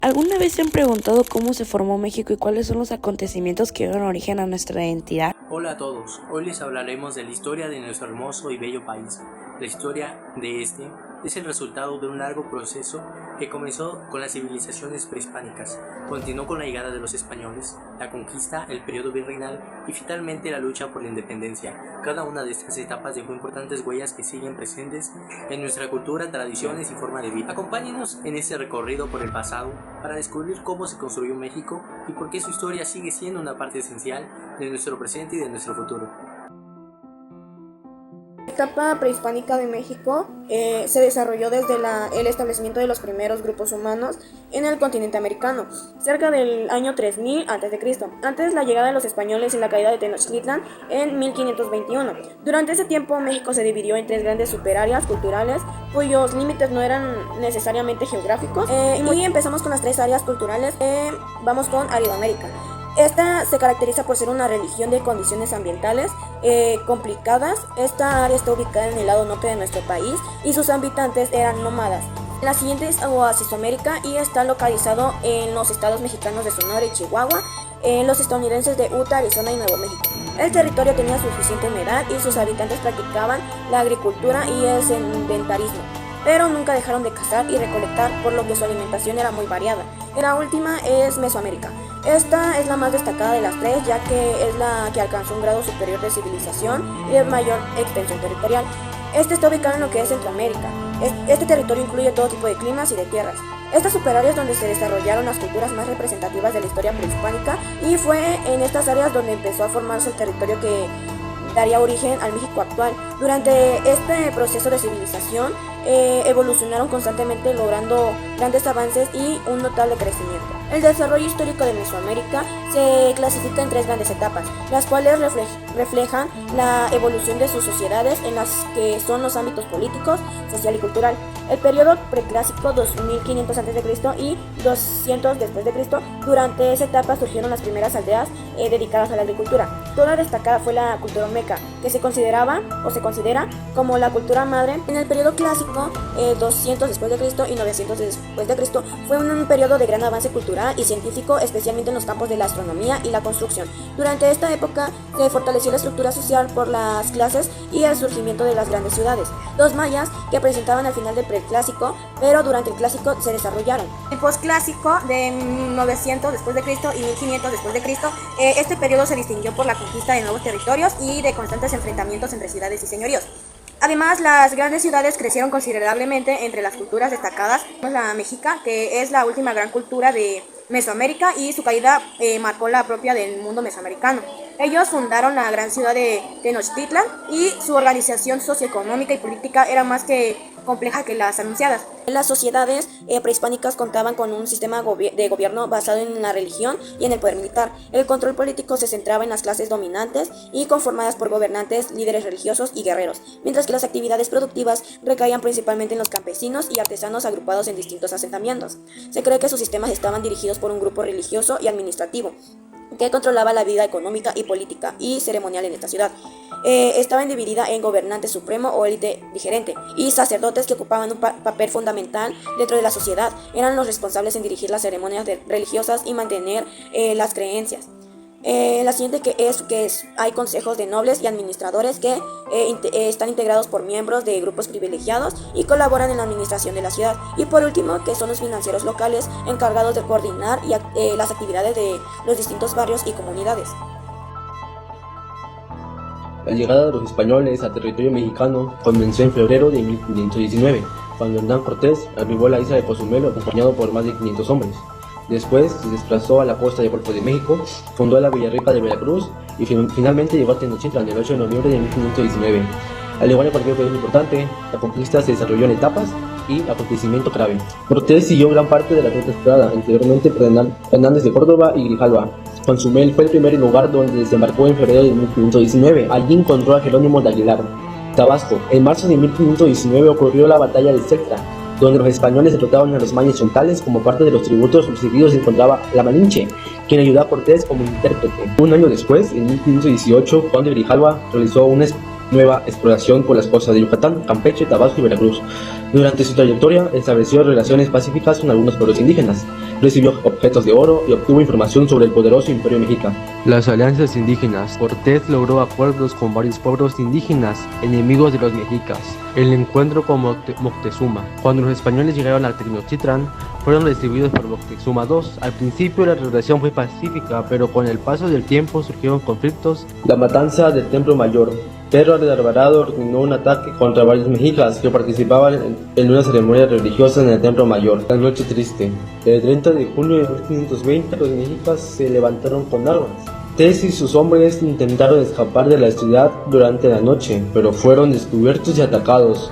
¿Alguna vez se han preguntado cómo se formó México y cuáles son los acontecimientos que dieron origen a nuestra identidad? Hola a todos, hoy les hablaremos de la historia de nuestro hermoso y bello país. La historia de este es el resultado de un largo proceso que comenzó con las civilizaciones prehispánicas, continuó con la llegada de los españoles, la conquista, el periodo virreinal y finalmente la lucha por la independencia. Cada una de estas etapas dejó importantes huellas que siguen presentes en nuestra cultura, tradiciones y forma de vida. Acompáñenos en este recorrido por el pasado para descubrir cómo se construyó México y por qué su historia sigue siendo una parte esencial de nuestro presente y de nuestro futuro. La etapa prehispánica de México se desarrolló desde el establecimiento de los primeros grupos humanos en el continente americano, cerca del año 3000 a.C., antes de la llegada de los españoles y la caída de Tenochtitlan en 1521. Durante ese tiempo, México se dividió en tres grandes superáreas culturales, cuyos límites no eran necesariamente geográficos, y empezamos con las tres áreas culturales. Vamos con Aridoamérica. Esta se caracteriza por ser una región de condiciones ambientales complicadas. Esta área está ubicada en el lado norte de nuestro país y sus habitantes eran nómadas. La siguiente es Oasisoamérica y está localizado en los estados mexicanos de Sonora y Chihuahua, en los estadounidenses de Utah, Arizona y Nuevo México. El territorio tenía suficiente humedad y sus habitantes practicaban la agricultura y el sedentarismo, pero nunca dejaron de cazar y recolectar, por lo que su alimentación era muy variada. La última es Mesoamérica. Esta es la más destacada de las tres, ya que es la que alcanzó un grado superior de civilización y de mayor extensión territorial. Este está ubicado en lo que es Centroamérica. Este territorio incluye todo tipo de climas y de tierras. Estas superáreas donde se desarrollaron las culturas más representativas de la historia prehispánica, y fue en estas áreas donde empezó a formarse el territorio que daría origen al México actual. Durante este proceso de civilización evolucionaron constantemente, logrando grandes avances y un notable crecimiento. El desarrollo histórico de Mesoamérica se clasifica en tres grandes etapas, las cuales reflejan la evolución de sus sociedades en las que son los ámbitos políticos, social y cultural. El periodo preclásico, 2500 a.C. y 200 después de Cristo. Durante esa etapa surgieron las primeras aldeas dedicadas a la agricultura. Toda destacada fue la cultura olmeca, que se consideraba o se considera como la cultura madre. En el periodo clásico, 200 después de Cristo y 900 después de Cristo, fue un periodo de gran avance cultural y científico, especialmente en los campos de la astronomía y la construcción. Durante esta época se fortaleció la estructura social por las clases y el surgimiento de las grandes ciudades. Los mayas, que presentaban al final del preclásico, pero durante el clásico se desarrollaron. El posclásico, de 900 después de Cristo y 1500 después de Cristo, este periodo se distinguió por la conquista de nuevos territorios y de constantes enfrentamientos entre ciudades y señoríos. Además, las grandes ciudades crecieron considerablemente. Entre las culturas destacadas, la mexica, que es la última gran cultura de Mesoamérica, y su caída marcó la propia del mundo mesoamericano. Ellos fundaron la gran ciudad de Tenochtitlan y su organización socioeconómica y política era más que compleja que las anunciadas. Las sociedades prehispánicas contaban con un sistema de gobierno basado en la religión y en el poder militar. El control político se centraba en las clases dominantes y conformadas por gobernantes, líderes religiosos y guerreros, mientras que las actividades productivas recaían principalmente en los campesinos y artesanos agrupados en distintos asentamientos. Se cree que sus sistemas estaban dirigidos por un grupo religioso y administrativo que controlaba la vida económica y política y ceremonial en esta ciudad. Estaba dividida en gobernante supremo o élite digerente y sacerdotes que ocupaban un papel fundamental dentro de la sociedad. Eran los responsables en dirigir las ceremonias religiosas y mantener las creencias. La siguiente hay consejos de nobles y administradores que están integrados por miembros de grupos privilegiados y colaboran en la administración de la ciudad. Y por último, que son los financieros locales encargados de coordinar las actividades de los distintos barrios y comunidades. La llegada de los españoles a territorio mexicano comenzó en febrero de 1519, cuando Hernán Cortés arribó a la isla de Cozumel acompañado por más de 500 hombres. Después se desplazó a la costa del Golfo de México, fundó la Villarrica de Veracruz y finalmente llegó a Tenochtitlan el 8 de noviembre de 1519. Al igual que cualquier país importante, la conquista se desarrolló en etapas y acontecimiento clave. Cortés siguió gran parte de la ruta explorada anteriormente por Hernández de Córdoba y Grijalva. Cozumel fue el primer lugar donde desembarcó en febrero de 1519. Allí encontró a Jerónimo de Aguilar. Tabasco. En marzo de 1519 ocurrió la batalla de Sectra, donde los españoles derrotaron a los mayas orientales. Como parte de los tributos recibidos se encontraba la Malinche, quien ayudó a Cortés como intérprete. Un año después, en 1518, Juan de Grijalva realizó una nueva exploración por las costas de Yucatán, Campeche, Tabasco y Veracruz. Durante su trayectoria estableció relaciones pacíficas con algunos pueblos indígenas. recibió objetos de oro y obtuvo información sobre el poderoso imperio mexica. Las alianzas indígenas. Cortés logró acuerdos con varios pueblos indígenas, enemigos de los mexicas. El encuentro con Moctezuma. Cuando los españoles llegaron a Tenochtitlán, fueron recibidos por Moctezuma II. Al principio la relación fue pacífica, pero con el paso del tiempo surgieron conflictos. La matanza del Templo Mayor. Pedro de Alvarado ordenó un ataque contra varios mexicas que participaban en una ceremonia religiosa en el Templo Mayor. La noche triste. El 30 de junio de 1520 los mexicas se levantaron con armas. Cortés y sus hombres intentaron escapar de la ciudad durante la noche, pero fueron descubiertos y atacados.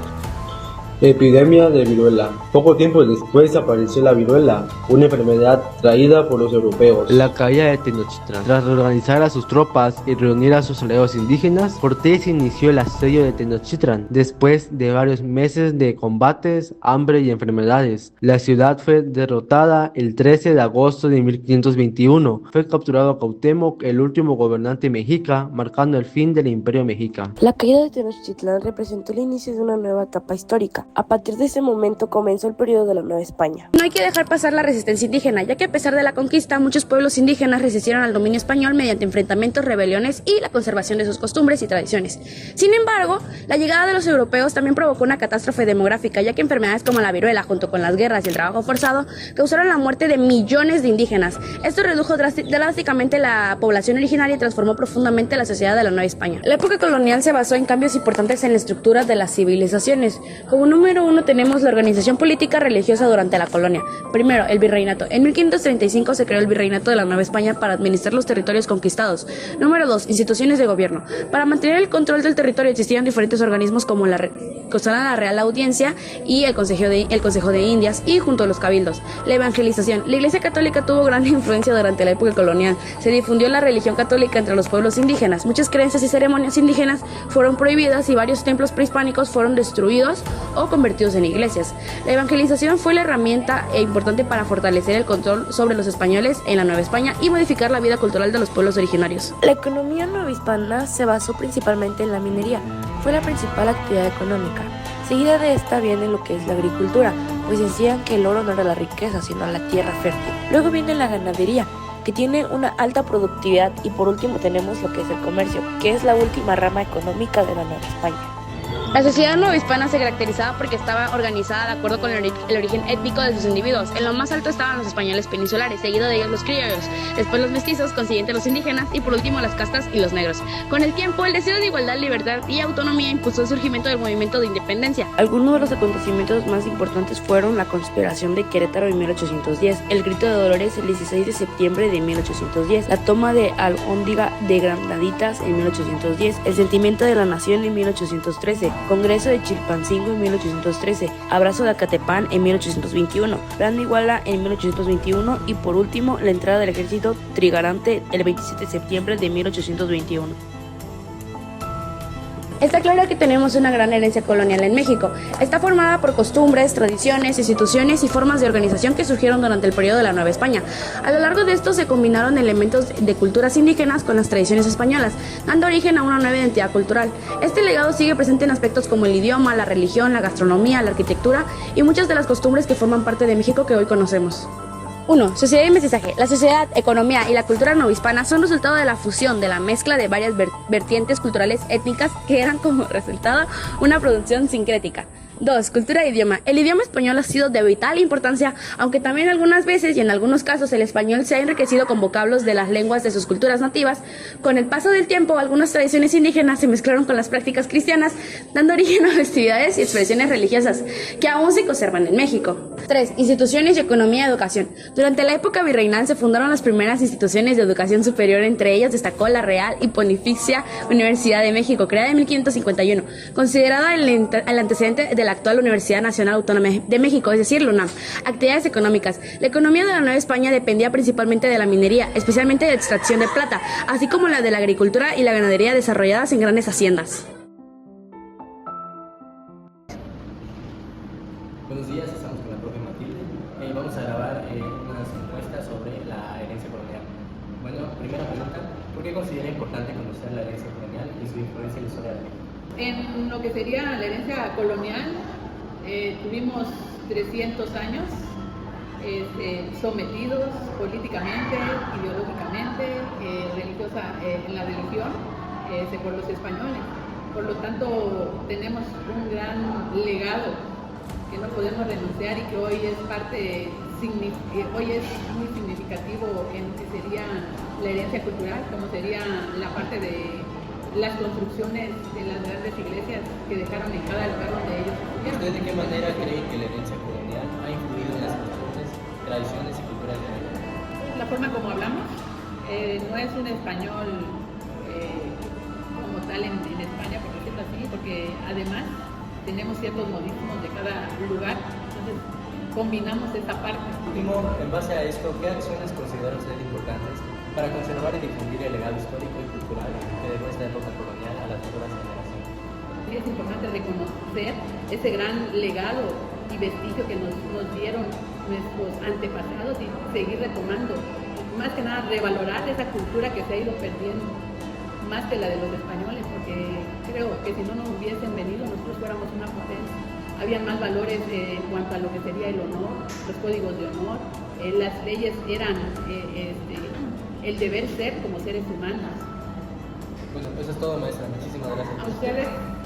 Epidemia de viruela. Poco tiempo después apareció la viruela, una enfermedad traída por los europeos. La caída de Tenochtitlán. Tras reorganizar a sus tropas y reunir a sus aliados indígenas, Cortés inició el asedio de Tenochtitlán. Después de varios meses de combates, hambre y enfermedades, la ciudad fue derrotada el 13 de agosto de 1521. Fue capturado Cuauhtémoc, el último gobernante mexica, marcando el fin del imperio mexica. La caída de Tenochtitlán representó el inicio de una nueva etapa histórica. A partir de ese momento comenzó el periodo de la Nueva España. No hay que dejar pasar la resistencia indígena, ya que a pesar de la conquista, muchos pueblos indígenas resistieron al dominio español mediante enfrentamientos, rebeliones y la conservación de sus costumbres y tradiciones. Sin embargo, la llegada de los europeos también provocó una catástrofe demográfica, ya que enfermedades como la viruela, junto con las guerras y el trabajo forzado, causaron la muerte de millones de indígenas. Esto redujo drásticamente la población originaria y transformó profundamente la sociedad de la Nueva España. La época colonial se basó en cambios importantes en la estructura de las civilizaciones. Como número uno tenemos la organización política religiosa durante la colonia. Primero, el virreinato. En 1535 se creó el virreinato de la Nueva España para administrar los territorios conquistados. Número 2, instituciones de gobierno. Para mantener el control del territorio existían diferentes organismos como la Real Audiencia y el Consejo de Indias y junto a los cabildos. La evangelización. La Iglesia Católica tuvo gran influencia durante la época colonial. Se difundió la religión católica entre los pueblos indígenas. Muchas creencias y ceremonias indígenas fueron prohibidas y varios templos prehispánicos fueron destruidos o convertidos en iglesias. La evangelización fue la herramienta importante para fortalecer el control sobre los españoles en la Nueva España y modificar la vida cultural de los pueblos originarios. La economía novohispana se basó principalmente en la minería. Fue la principal actividad económica. Seguida de esta viene lo que es la agricultura, pues decían que el oro no era la riqueza, sino la tierra fértil. Luego viene la ganadería, que tiene una alta productividad, y por último tenemos lo que es el comercio, que es la última rama económica de la Nueva España. La sociedad novohispana se caracterizaba porque estaba organizada de acuerdo con el origen étnico de sus individuos. En lo más alto estaban los españoles peninsulares, seguido de ellos los criollos, después los mestizos, consiguiente los indígenas y por último las castas y los negros. Con el tiempo, el deseo de igualdad, libertad y autonomía impulsó el surgimiento del movimiento de independencia. Algunos de los acontecimientos más importantes fueron la conspiración de Querétaro en 1810, el grito de Dolores el 16 de septiembre de 1810, la toma de Alhóndiga de Granaditas en 1810, el sentimiento de la nación en 1813, Congreso de Chilpancingo en 1813, Abrazo de Acatepán en 1821, Plan de Iguala en 1821 y por último la entrada del ejército trigarante el 27 de septiembre de 1821. Está claro que tenemos una gran herencia colonial en México. Está formada por costumbres, tradiciones, instituciones y formas de organización que surgieron durante el periodo de la Nueva España. A lo largo de esto se combinaron elementos de culturas indígenas con las tradiciones españolas, dando origen a una nueva identidad cultural. Este legado sigue presente en aspectos como el idioma, la religión, la gastronomía, la arquitectura y muchas de las costumbres que forman parte de México que hoy conocemos. 1. Sociedad y mestizaje. La sociedad, economía y la cultura novohispana son resultado de la fusión, de la mezcla de varias vertientes culturales étnicas que eran como resultado una producción sincrética. 2. Cultura e idioma. El idioma español ha sido de vital importancia, aunque también algunas veces y en algunos casos el español se ha enriquecido con vocablos de las lenguas de sus culturas nativas. Con el paso del tiempo, algunas tradiciones indígenas se mezclaron con las prácticas cristianas, dando origen a festividades y expresiones religiosas que aún se conservan en México. 3. Instituciones y economía y educación. Durante la época virreinal se fundaron las primeras instituciones de educación superior, entre ellas destacó la Real y Pontificia Universidad de México, creada en 1551, considerada el antecedente de la actual Universidad Nacional Autónoma de México, es decir, la UNAM. Actividades económicas. La economía de la Nueva España dependía principalmente de la minería, especialmente de extracción de plata, así como la de la agricultura y la ganadería desarrolladas en grandes haciendas. Buenos días, estamos con la profe Matilde. Vamos a grabar unas encuestas sobre la herencia colonial. Bueno, primera pregunta, ¿por qué considera importante conocer la herencia colonial y su influencia en la historia de México? En lo que sería la herencia colonial, tuvimos 300 años sometidos políticamente, ideológicamente, en la religión por los españoles. Por lo tanto, tenemos un gran legado que no podemos renunciar y que hoy es muy significativo en lo que sería la herencia cultural, como sería la parte de las construcciones de las grandes iglesias que dejaron en cada lugar donde ellos estuvieron. ¿Usted de qué manera cree que la herencia colonial ha influido en las costumbres, tradiciones y culturas de México? La forma como hablamos no es un español como tal en España, por decirlo así, porque además tenemos ciertos modismos de cada lugar, entonces combinamos esa parte. Último, en base a esto, ¿qué acciones considera usted importantes para conservar y difundir el legado histórico y cultural que dejó esta época colonial a las futuras generaciones? Es importante reconocer ese gran legado y vestigio que nos dieron nuestros antepasados y seguir retomando, más que nada revalorar esa cultura que se ha ido perdiendo, más que la de los españoles, porque creo que si no nos hubiesen venido nosotros fuéramos una potencia. Había más valores en cuanto a lo que sería el honor, los códigos de honor, las leyes eran el deber ser como seres humanos. Bueno, eso es todo, maestra. Muchísimas gracias.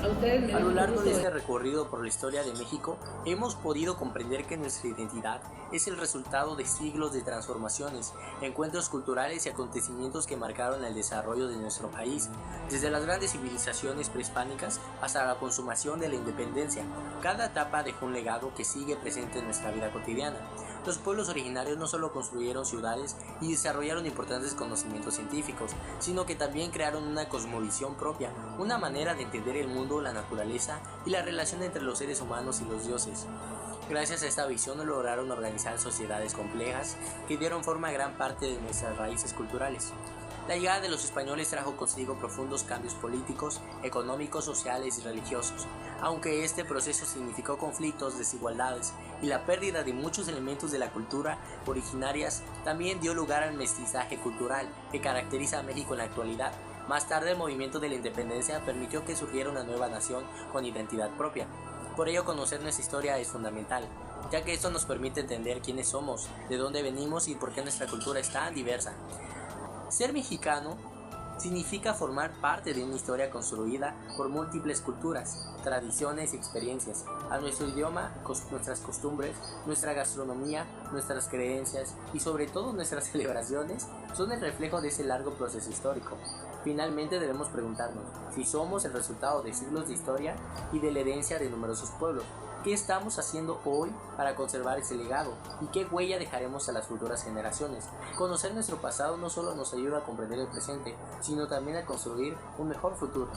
A ustedes A lo largo de este recorrido por la historia de México, hemos podido comprender que nuestra identidad es el resultado de siglos de transformaciones, encuentros culturales y acontecimientos que marcaron el desarrollo de nuestro país, desde las grandes civilizaciones prehispánicas hasta la consumación de la independencia. Cada etapa dejó un legado que sigue presente en nuestra vida cotidiana. Los pueblos originarios no solo construyeron ciudades y desarrollaron importantes conocimientos científicos, sino que también crearon una cosmovisión propia, una manera de entender el mundo, la naturaleza y la relación entre los seres humanos y los dioses. Gracias a esta visión lograron organizar sociedades complejas que dieron forma a gran parte de nuestras raíces culturales. La llegada de los españoles trajo consigo profundos cambios políticos, económicos, sociales y religiosos, aunque este proceso significó conflictos, desigualdades y la pérdida de muchos elementos de la cultura originarias, también dio lugar al mestizaje cultural que caracteriza a México en la actualidad. Más tarde, el movimiento de la independencia permitió que surgiera una nueva nación con identidad propia. Por ello, conocer nuestra historia es fundamental, ya que esto nos permite entender quiénes somos, de dónde venimos y por qué nuestra cultura es tan diversa. Ser mexicano significa formar parte de una historia construida por múltiples culturas, tradiciones y experiencias. A nuestro idioma, nuestras costumbres, nuestra gastronomía, nuestras creencias y sobre todo nuestras celebraciones son el reflejo de ese largo proceso histórico. Finalmente debemos preguntarnos si somos el resultado de siglos de historia y de la herencia de numerosos pueblos. ¿Qué estamos haciendo hoy para conservar ese legado? ¿Y qué huella dejaremos a las futuras generaciones? Conocer nuestro pasado no solo nos ayuda a comprender el presente, sino también a construir un mejor futuro.